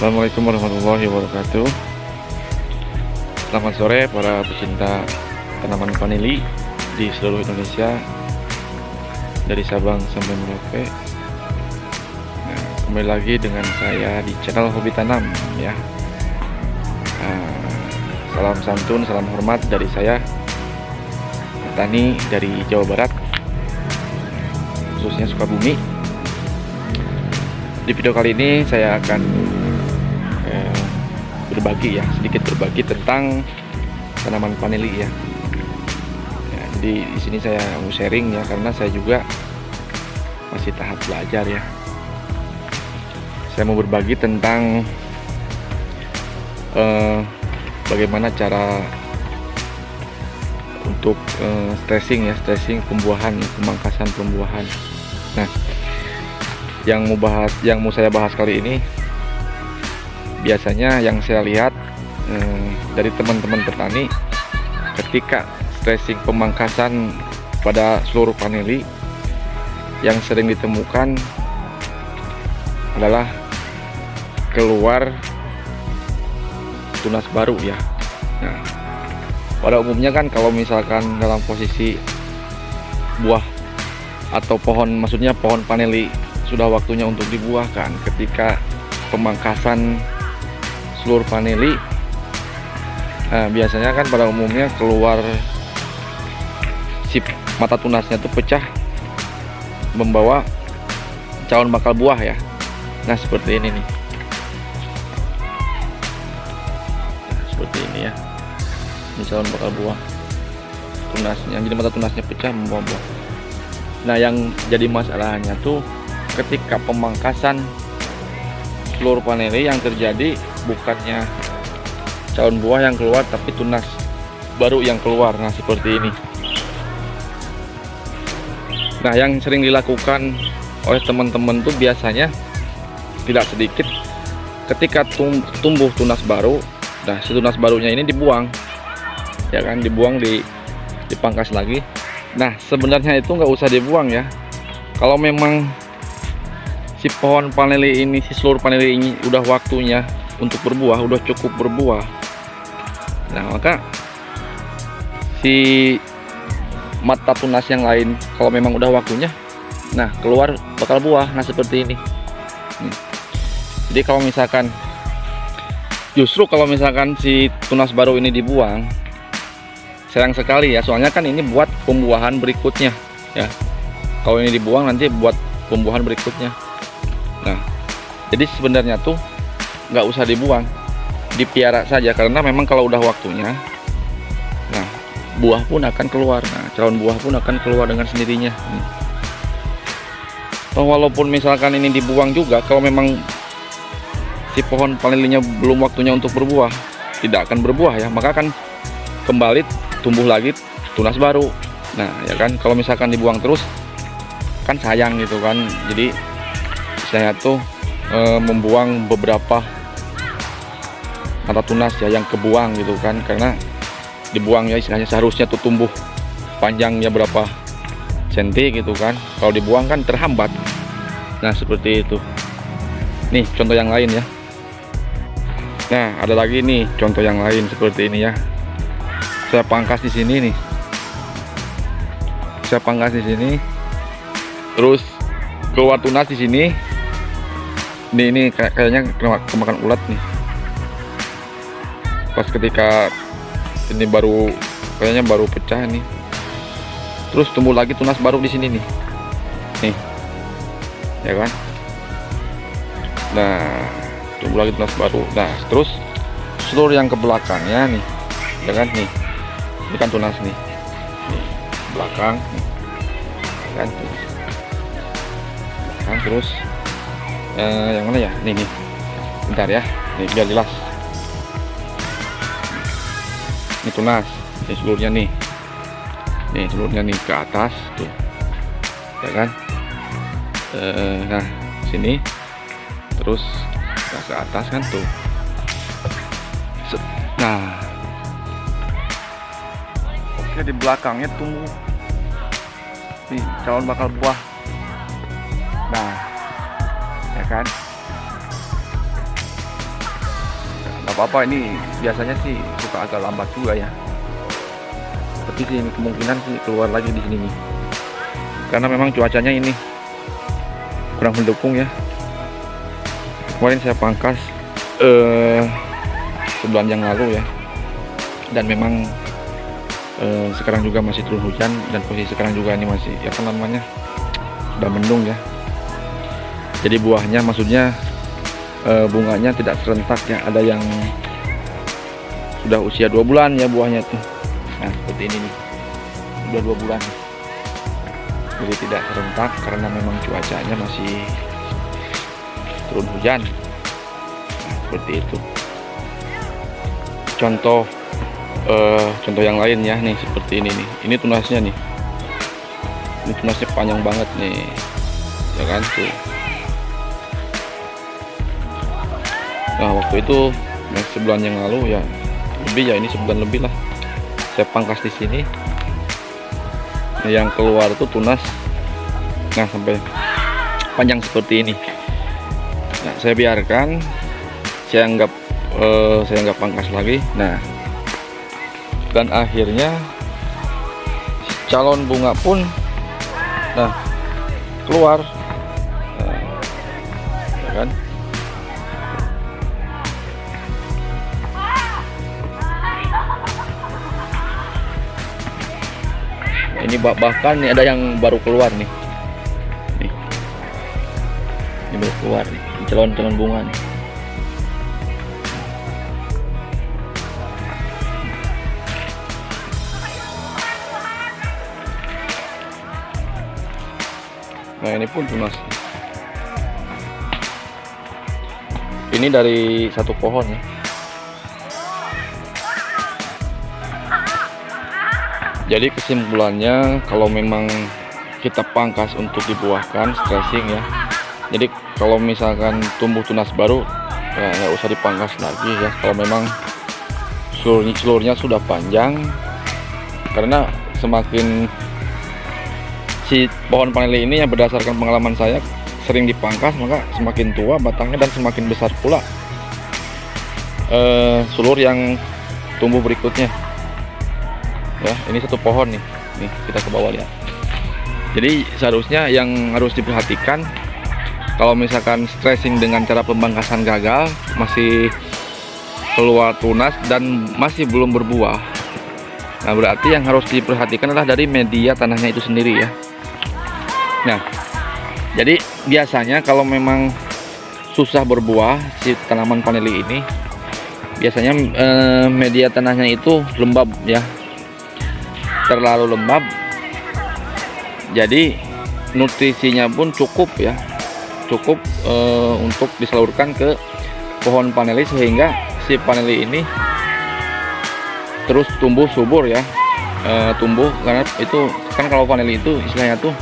Assalamualaikum warahmatullahi wabarakatuh. Selamat sore para pecinta tanaman vanili di seluruh Indonesia, dari Sabang sampai Merauke. Nah, kembali lagi dengan saya di channel Hobi Tanam ya. Salam santun, salam hormat dari saya, petani dari Jawa Barat, khususnya Sukabumi. Di video kali ini saya akan sedikit berbagi tentang tanaman vanili ya. Jadi di sini saya mau sharing ya, karena saya juga masih tahap belajar ya. Saya mau berbagi tentang bagaimana cara untuk stressing pembuahan, pemangkasan pembuahan. Nah, yang mau saya bahas kali ini, biasanya yang saya lihat dari teman-teman petani, ketika stressing pemangkasan pada seluruh vanili, yang sering ditemukan adalah keluar tunas baru ya. Nah, pada umumnya kan kalau misalkan dalam posisi buah atau pohon, maksudnya pohon vanili sudah waktunya untuk dibuahkan, ketika pemangkasan seluruh vanili, biasanya kan pada umumnya keluar si mata tunasnya itu pecah, membawa calon bakal buah ya. Nah, seperti ini nih. Nah, seperti ini ya. Ini calon bakal buah tunasnya, jadi mata tunasnya pecah membawa buah. Nah, yang jadi masalahnya tuh ketika pemangkasan seluruh vanili, yang terjadi bukannya calon buah yang keluar, tapi tunas baru yang keluar. Nah, seperti ini. Nah, yang sering dilakukan oleh teman-teman tuh biasanya tidak sedikit, ketika tumbuh tunas baru, nah si tunas barunya ini dibuang ya kan, dipangkas lagi. Nah, sebenarnya itu nggak usah dibuang ya. Kalau memang si pohon vanili ini, si seluruh vanili ini udah waktunya untuk berbuah, udah cukup berbuah, nah maka si mata tunas yang lain, kalau memang udah waktunya, nah keluar bakal buah. Nah, seperti ini. Jadi kalau misalkan, justru kalau misalkan si tunas baru ini dibuang, sayang sekali ya, soalnya kan ini buat pembuahan berikutnya ya. Kalau ini dibuang, nanti buat pembuahan berikutnya. Nah, jadi sebenarnya tuh nggak usah dibuang, dipiara saja, karena memang kalau udah waktunya, nah buah pun akan keluar. Nah, calon buah pun akan keluar dengan sendirinya. Walaupun misalkan ini dibuang juga, kalau memang si pohon vanilinya belum waktunya untuk berbuah, tidak akan berbuah ya, maka akan kembali tumbuh lagi tunas baru. Nah ya kan, kalau misalkan dibuang terus kan sayang gitu kan. Jadi saya tuh membuang beberapa mata tunas ya yang kebuang gitu kan, karena dibuang ya istilahnya, seharusnya tuh tumbuh panjangnya berapa senti gitu kan, kalau dibuang kan terhambat. Nah, seperti itu. Nih contoh yang lain ya. Nah, ada lagi nih contoh yang lain seperti ini ya. Saya pangkas di sini nih. Saya pangkas di sini. Terus keluar tunas di sini. Ini kayaknya kemakan ulat nih. Pas ketika ini kayaknya baru pecah nih. Terus tumbuh lagi tunas baru di sini nih. Nih. Ya kan? Nah, tumbuh lagi tunas baru. Nah, terus seluruh yang ke belakangnya nih. Ya kan nih. Ini kan tunas nih. Nih, belakang nih. Ya kan? Belakang terus yang mana ya? Nih. Bentar ya. Nih biar jelas. Ini tunas, ini seluruhnya nih. Nih seluruhnya nih ke atas tuh. Ya kan? Nah, sini. Terus ke atas kan tuh. Nah. Oke, di belakangnya tumbuh nih calon bakal buah. Nah, ya kan? nggak apa-apa, ini biasanya sih suka agak lambat juga ya, tapi sih ini kemungkinan sih keluar lagi di sini nih, karena memang cuacanya ini kurang mendukung ya. Kemarin saya pangkas sebulan yang lalu ya, dan memang sekarang juga masih turun hujan, dan posisi sekarang juga ini masih apa namanya, sudah mendung ya. Jadi buahnya, maksudnya bunganya tidak serentak ya, ada yang sudah usia 2 bulan ya buahnya tuh. Nah seperti ini nih, sudah 2 bulan, jadi tidak serentak karena memang cuacanya masih turun hujan. Nah, seperti itu. Contoh yang lain ya, nih seperti ini nih, ini tunasnya nih, ini tunasnya panjang banget nih ya kan tuh. Nah waktu itu sebulan yang lalu ya, lebih ya, ini sebulan lebih lah, saya pangkas di sini. Nah, yang keluar itu tunas, nah sampai panjang seperti ini. Nah saya biarkan, saya anggap pangkas lagi. Nah dan akhirnya calon bunga pun nah keluar, nah, ya kan. Ini bahkan nih ada yang baru keluar nih, ini baru keluar nih, calon bunga nih. Nah ini pun tunas. Ini dari satu pohon ya. Jadi kesimpulannya, kalau memang kita pangkas untuk dibuahkan, stressing ya. Jadi kalau misalkan tumbuh tunas baru, ya nggak usah dipangkas lagi ya. Kalau memang seluruhnya sudah panjang, karena semakin si pohon vanili ini yang berdasarkan pengalaman saya sering dipangkas, maka semakin tua batangnya dan semakin besar pula sulur yang tumbuh berikutnya. Ya, ini satu pohon nih kita ke bawah lihat. Jadi seharusnya yang harus diperhatikan, kalau misalkan stressing dengan cara pembangkasan gagal, masih keluar tunas dan masih belum berbuah, nah berarti yang harus diperhatikan adalah dari media tanahnya itu sendiri ya. Nah jadi biasanya kalau memang susah berbuah si tanaman vanili ini, biasanya media tanahnya itu lembab ya, terlalu lembab. Jadi nutrisinya pun cukup ya, cukup untuk disalurkan ke pohon vanili, sehingga si vanili ini terus tumbuh subur ya, tumbuh. Karena itu kan kalau vanili itu istilahnya tuh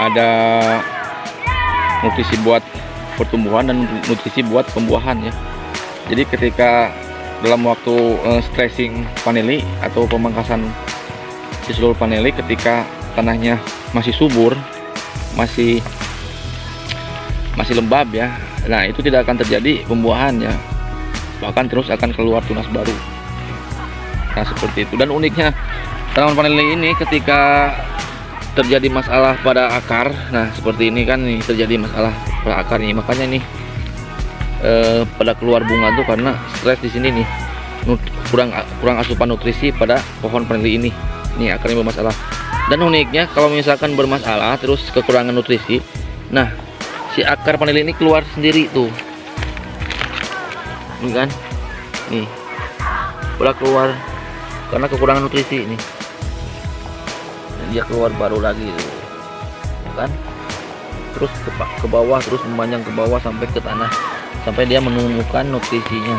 ada nutrisi buat pertumbuhan dan nutrisi buat pembuahan ya. Jadi ketika dalam waktu stressing vanili atau pemangkasan di seluruh vanili, ketika tanahnya masih subur, masih lembab ya, nah itu tidak akan terjadi pembuahan ya, bahkan terus akan keluar tunas baru. Nah seperti itu. Dan uniknya tanaman vanili ini, ketika terjadi masalah pada akar, nah seperti ini kan nih, terjadi masalah pada akar nih, makanya nih pada keluar bunga tuh karena stres di sini nih, kurang asupan nutrisi pada pohon vanili ini. Nih akarnya bermasalah. Dan uniknya kalau misalkan bermasalah terus kekurangan nutrisi, nah si akar vanili ini keluar sendiri tuh, ini kan, nih udah keluar karena kekurangan nutrisi nih, dia keluar baru lagi tuh, kan, terus ke bawah, terus memanjang ke bawah sampai ke tanah, sampai dia menemukan nutrisinya.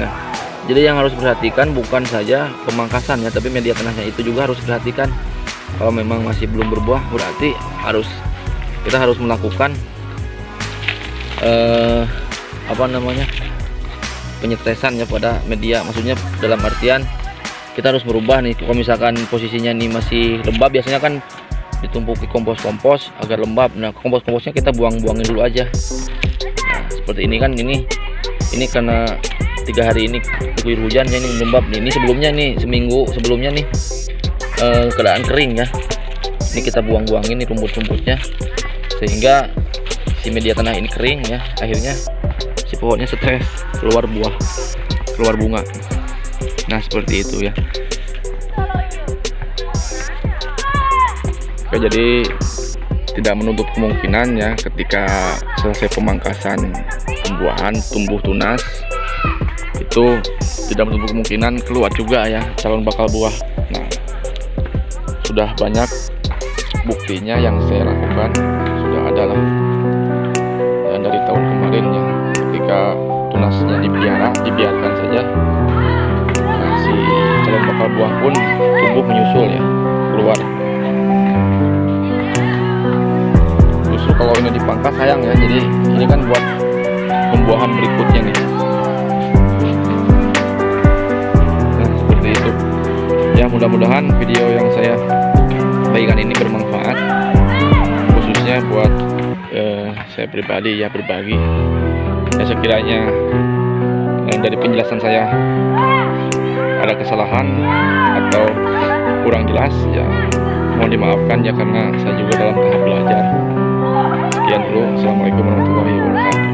Nah jadi yang harus diperhatikan bukan saja pemangkasan ya, tapi media tanahnya itu juga harus diperhatikan. Kalau memang masih belum berbuah, berarti kita harus melakukan apa namanya, penyetresan ya pada media. Maksudnya dalam artian kita harus merubah nih, kalau misalkan posisinya nih masih lembab, biasanya kan ditumpuki kompos agar lembab. Nah komposnya kita buangin dulu aja. Nah seperti ini kan, ini karena 3 hari ini diguyur hujannya ini lembab nih. Ini sebelumnya nih seminggu sebelumnya nih keadaan kering ya. Ini kita buang-buangin nih rumput-rumputnya sehingga si media tanah ini kering ya. Akhirnya si pohonnya stres, keluar buah, keluar bunga. Nah seperti itu ya. Oke, jadi tidak menutup kemungkinan ya ketika selesai pemangkasan pembuahan tumbuh tunas itu tidak menutup kemungkinan keluar juga ya calon bakal buah. Nah sudah banyak buktinya yang saya lakukan, sudah ada lah ya, dari tahun kemarin ya ketika tunasnya dibiarkan saja, nah, si calon bakal buah pun tumbuh menyusul ya keluar. Justru kalau ini dipangkas sayang ya, jadi ini kan buat pembuahan berikutnya nih. Nah seperti itu ya, mudah-mudahan video yang saya bagikan ini bermanfaat, khususnya buat saya pribadi ya, berbagi ya. Sekiranya dari penjelasan saya ada kesalahan atau kurang jelas ya mohon dimaafkan ya, karena saya juga dalam tahap belajar. Sekian dulu, assalamualaikum warahmatullahi wabarakatuh.